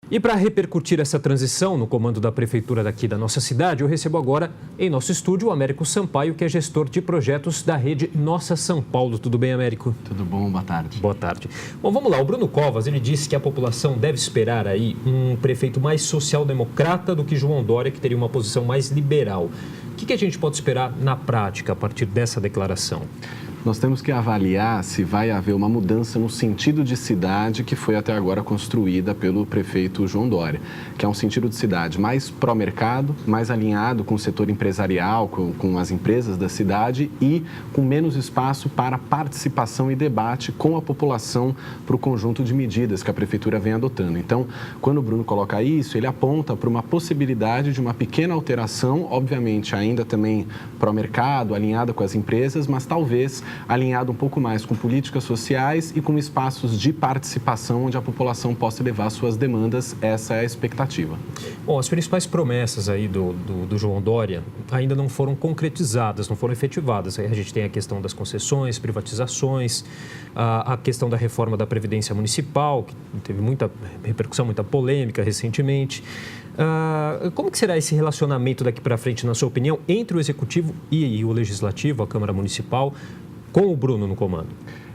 E para repercutir essa transição no comando da prefeitura daqui da nossa cidade, eu recebo agora em nosso estúdio o Américo Sampaio, que é gestor de projetos da rede Nossa São Paulo. Tudo bem, Américo? Tudo bom, boa tarde. Boa tarde. Bom, vamos lá. O Bruno Covas, ele disse que a população deve esperar aí um prefeito mais social-democrata do que João Dória, que teria uma posição mais liberal. O que a gente pode esperar na prática a partir dessa declaração? Nós temos que avaliar se vai haver uma mudança no sentido de cidade que foi até agora construída pelo prefeito João Dória, que é um sentido de cidade mais pró-mercado, mais alinhado com o setor empresarial, com as empresas da cidade e com menos espaço para participação e debate com a população para o conjunto de medidas que a prefeitura vem adotando. Então, quando o Bruno coloca isso, ele aponta para uma possibilidade de uma pequena alteração, obviamente ainda também pró-mercado, alinhada com as empresas, mas talvez alinhado um pouco mais com políticas sociais e com espaços de participação onde a população possa levar suas demandas. Essa é a expectativa. Bom, as principais promessas aí do João Dória ainda não foram concretizadas, não foram efetivadas. Aí a gente tem a questão das concessões, privatizações, a questão da reforma da Previdência Municipal, que teve muita repercussão, muita polêmica recentemente. Como que será esse relacionamento daqui para frente, na sua opinião, entre o Executivo e o Legislativo, a Câmara Municipal, com o Bruno no comando?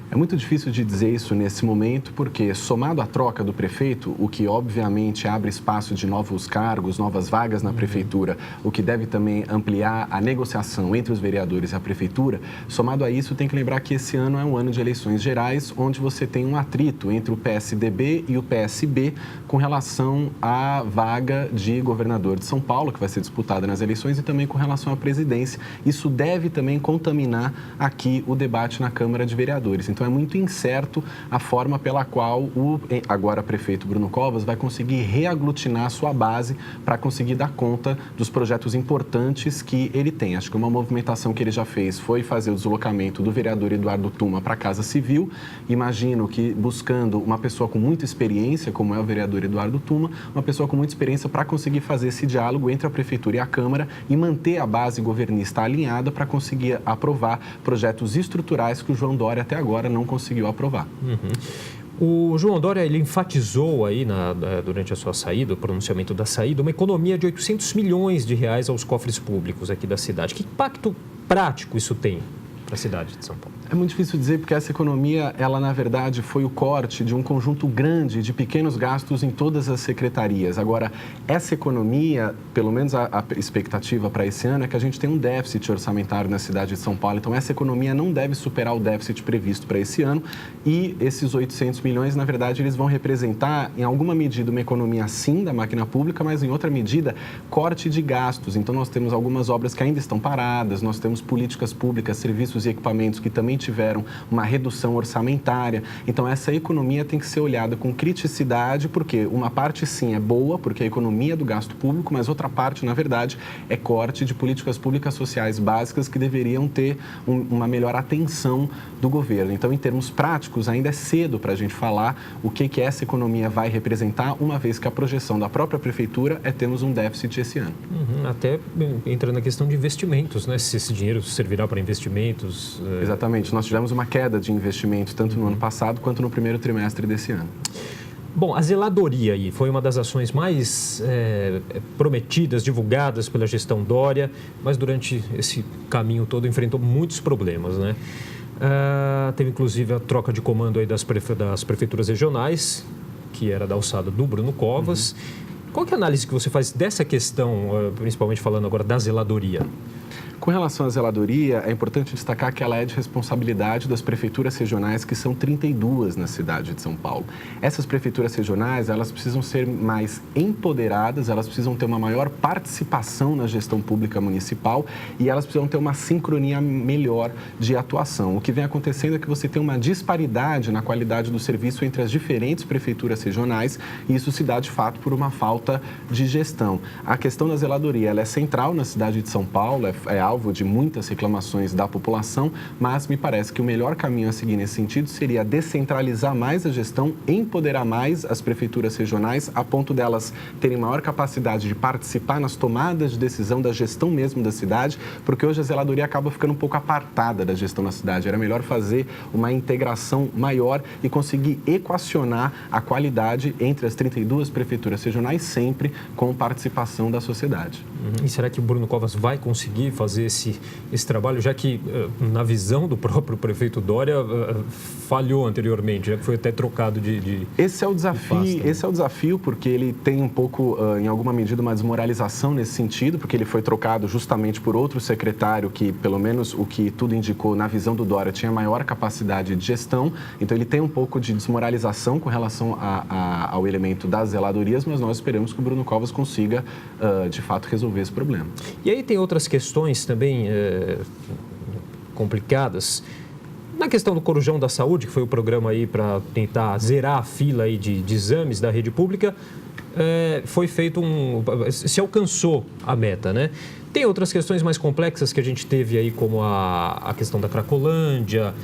É muito difícil de dizer isso nesse momento, porque somado à troca do prefeito, o que obviamente abre espaço de novos cargos, novas vagas na prefeitura, o que deve também ampliar a negociação entre os vereadores e a prefeitura, somado a isso, tem que lembrar que esse ano é um ano de eleições gerais, onde você tem um atrito entre o PSDB e o PSB com relação à vaga de governador de São Paulo, que vai ser disputada nas eleições, e também com relação à presidência. Isso deve também contaminar aqui o debate na Câmara de Vereadores. Então, é muito incerto a forma pela qual o agora prefeito Bruno Covas vai conseguir reaglutinar a sua base para conseguir dar conta dos projetos importantes que ele tem. Acho que uma movimentação que ele já fez foi fazer o deslocamento do vereador Eduardo Tuma para a Casa Civil. Imagino que buscando uma pessoa com muita experiência, como é o vereador Eduardo Tuma, uma pessoa com muita experiência para conseguir fazer esse diálogo entre a prefeitura e a Câmara e manter a base governista alinhada para conseguir aprovar projetos estruturais que o João Dória até agora não conseguiu aprovar. O João Dória, ele enfatizou aí durante a sua saída, o pronunciamento da saída, uma economia de 800 milhões de reais aos cofres públicos aqui da cidade. Que impacto prático isso tem para a cidade de São Paulo? É muito difícil dizer porque essa economia, ela na verdade foi o corte de um conjunto grande de pequenos gastos em todas as secretarias. Agora, essa economia, pelo menos a expectativa para esse ano é que a gente tem um déficit orçamentário na cidade de São Paulo. Então, essa economia não deve superar o déficit previsto para esse ano e esses 800 milhões, na verdade, eles vão representar, em alguma medida, uma economia sim da máquina pública, mas em outra medida, corte de gastos. Então, nós temos algumas obras que ainda estão paradas, nós temos políticas públicas, serviços e equipamentos que também tiveram uma redução orçamentária. Então, essa economia tem que ser olhada com criticidade, porque uma parte, sim, é boa, porque é a economia do gasto público, mas outra parte, na verdade, é corte de políticas públicas sociais básicas que deveriam ter uma melhor atenção do governo. Então, em termos práticos, ainda é cedo para a gente falar o que essa economia vai representar, uma vez que a projeção da própria prefeitura é termos um déficit esse ano. Até entrando na questão de investimentos, né? Se esse dinheiro servirá para investimentos. Exatamente. Nós tivemos uma queda de investimentos tanto no ano passado quanto no primeiro trimestre desse ano. Bom, a zeladoria aí foi uma das ações mais prometidas, divulgadas pela gestão Dória, mas durante esse caminho todo enfrentou muitos problemas, né? Teve inclusive a troca de comando aí das prefeituras regionais, que era da alçada do Bruno Covas. Qual que é a análise que você faz dessa questão, principalmente falando agora da zeladoria? Com relação à zeladoria, é importante destacar que ela é de responsabilidade das prefeituras regionais, que são 32 na cidade de São Paulo. Essas prefeituras regionais, elas precisam ser mais empoderadas, elas precisam ter uma maior participação na gestão pública municipal e elas precisam ter uma sincronia melhor de atuação. O que vem acontecendo é que você tem uma disparidade na qualidade do serviço entre as diferentes prefeituras regionais e isso se dá, de fato, por uma falta de gestão. A questão da zeladoria, ela é central na cidade de São Paulo, é algo alvo de muitas reclamações da população, mas me parece que o melhor caminho a seguir nesse sentido seria descentralizar mais a gestão, empoderar mais as prefeituras regionais, a ponto delas terem maior capacidade de participar nas tomadas de decisão da gestão mesmo da cidade, porque hoje a zeladoria acaba ficando um pouco apartada da gestão na cidade. Era melhor fazer uma integração maior e conseguir equacionar a qualidade entre as 32 prefeituras regionais, sempre com participação da sociedade. E será que o Bruno Covas vai conseguir fazer esse trabalho, já que, na visão do próprio prefeito Dória, falhou anteriormente, já que foi até trocado de Esse é o desafio, pasta, né? Esse é o desafio, porque ele tem um pouco, em alguma medida, uma desmoralização nesse sentido, porque ele foi trocado justamente por outro secretário que, pelo menos o que tudo indicou, na visão do Dória, tinha maior capacidade de gestão. Então, ele tem um pouco de desmoralização com relação ao elemento das zeladorias, mas nós esperamos que o Bruno Covas consiga, de fato, resolver esse problema. E aí tem outras questões também complicadas. Na questão do Corujão da Saúde, que foi o programa aí para tentar zerar a fila aí de exames da rede pública, foi feito se alcançou a meta, né? Tem outras questões mais complexas que a gente teve aí, como a questão da Cracolândia,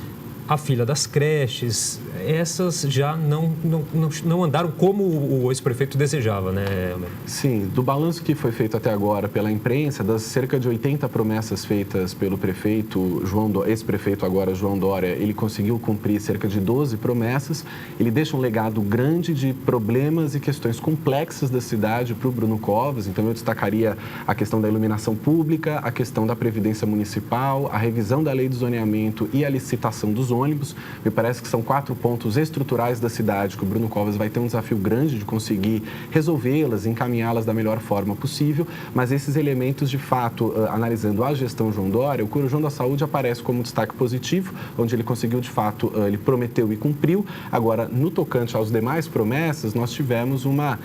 a fila das creches. Essas já não andaram como o ex-prefeito desejava, né, Américo? Sim, do balanço que foi feito até agora pela imprensa, das cerca de 80 promessas feitas pelo prefeito, ex-prefeito agora João Dória, ele conseguiu cumprir cerca de 12 promessas. Ele deixa um legado grande de problemas e questões complexas da cidade para o Bruno Covas. Então, eu destacaria a questão da iluminação pública, a questão da previdência municipal, a revisão da lei do zoneamento e a licitação dos ônibus. Me parece que são 4 pontos estruturais da cidade que o Bruno Covas vai ter um desafio grande de conseguir resolvê-las, encaminhá-las da melhor forma possível, mas esses elementos, de fato, analisando a gestão João Dória, o Corujão da Saúde aparece como um destaque positivo, onde ele conseguiu, de fato, ele prometeu e cumpriu. Agora, no tocante aos demais promessas, nós tivemos uma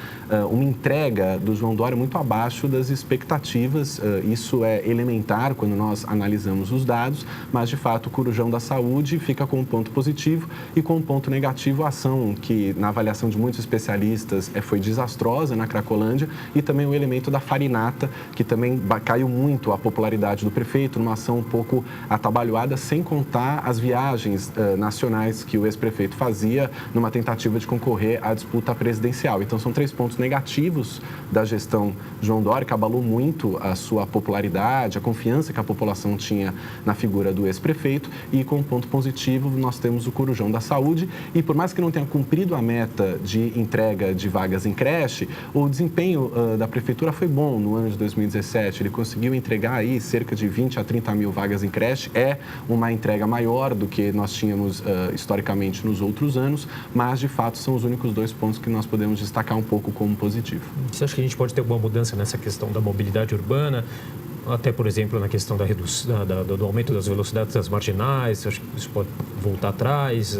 entrega do João Dória muito abaixo das expectativas. Isso é elementar quando nós analisamos os dados, mas, de fato, o Corujão da Saúde fica com um ponto positivo e com um ponto negativo a ação que, na avaliação de muitos especialistas, foi desastrosa na Cracolândia, e também o elemento da farinata, que também caiu muito a popularidade do prefeito, numa ação um pouco atabalhoada, sem contar as viagens nacionais que o ex-prefeito fazia numa tentativa de concorrer à disputa presidencial. Então, são 3 pontos negativos da gestão João Dória, que abalou muito a sua popularidade, a confiança que a população tinha na figura do ex-prefeito, e com um ponto positivo nós temos o Corujão da Saúde. E por mais que não tenha cumprido a meta de entrega de vagas em creche, o desempenho da prefeitura foi bom no ano de 2017. Ele conseguiu entregar aí cerca de 20 a 30 mil vagas em creche. É uma entrega maior do que nós tínhamos historicamente nos outros anos, mas de fato são os únicos 2 pontos que nós podemos destacar um pouco como positivo. Você acha que a gente pode ter alguma mudança nessa questão da mobilidade urbana? Até, por exemplo, na questão do aumento das velocidades das marginais, acho que isso pode voltar atrás,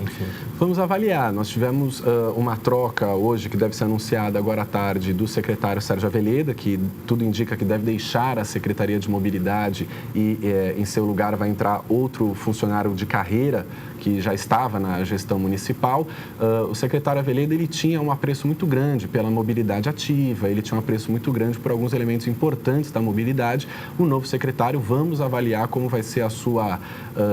enfim. Vamos avaliar. Nós tivemos uma troca hoje, que deve ser anunciada agora à tarde, do secretário Sérgio Aveleda, que tudo indica que deve deixar a Secretaria de Mobilidade e, em seu lugar, vai entrar outro funcionário de carreira que já estava na gestão municipal. O secretário Aveleda, ele tinha um apreço muito grande pela mobilidade ativa, ele tinha um apreço muito grande por alguns elementos importantes da mobilidade. O novo secretário, vamos avaliar como vai ser a sua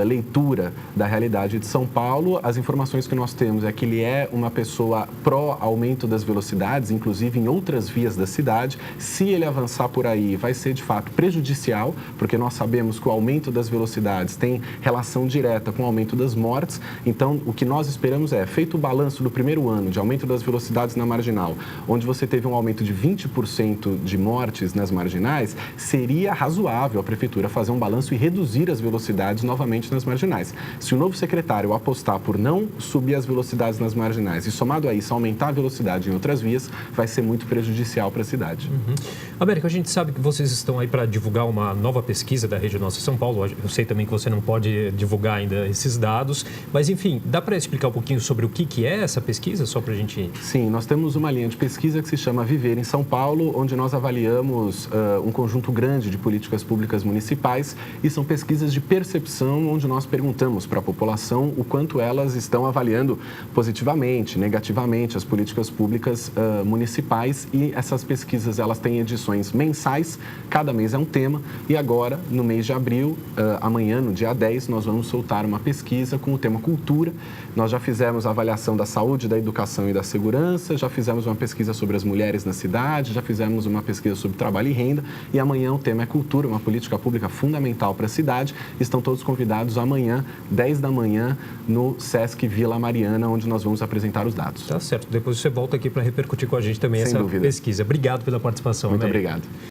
leitura da realidade de São Paulo. As informações que nós temos é que ele é uma pessoa pró-aumento das velocidades, inclusive em outras vias da cidade. Se ele avançar por aí, vai ser de fato prejudicial, porque nós sabemos que o aumento das velocidades tem relação direta com o aumento das mortes. Então, o que nós esperamos é, feito o balanço do primeiro ano de aumento das velocidades na marginal, onde você teve um aumento de 20% de mortes nas marginais, seria razoável a prefeitura fazer um balanço e reduzir as velocidades novamente nas marginais. Se o novo secretário apostar por não subir as velocidades nas marginais e, somado a isso, aumentar a velocidade em outras vias, vai ser muito prejudicial para a cidade. Américo, a gente sabe que vocês estão aí para divulgar uma nova pesquisa da Rede Nossa São Paulo. Eu sei também que você não pode divulgar ainda esses dados, mas, enfim, dá para explicar um pouquinho sobre o que é essa pesquisa, só para a gente... Sim, nós temos uma linha de pesquisa que se chama Viver em São Paulo, onde nós avaliamos um conjunto grande de políticas públicas municipais, e são pesquisas de percepção onde nós perguntamos para a população o quanto elas estão avaliando positivamente, negativamente as políticas públicas municipais, e essas pesquisas elas têm edições mensais, cada mês é um tema, e agora no mês de abril, amanhã no dia 10, nós vamos soltar uma pesquisa com o tema cultura. Nós já fizemos a avaliação da saúde, da educação e da segurança, já fizemos uma pesquisa sobre as mulheres na cidade, já fizemos uma pesquisa sobre trabalho e renda, e amanhã o tema é cultura, uma política pública fundamental para a cidade. Estão todos convidados amanhã, 10 da manhã, no Sesc Vila Mariana, onde nós vamos apresentar os dados. Tá certo. Depois você volta aqui para repercutir com a gente também essa pesquisa. Obrigado pela participação, Muito Américo. obrigado.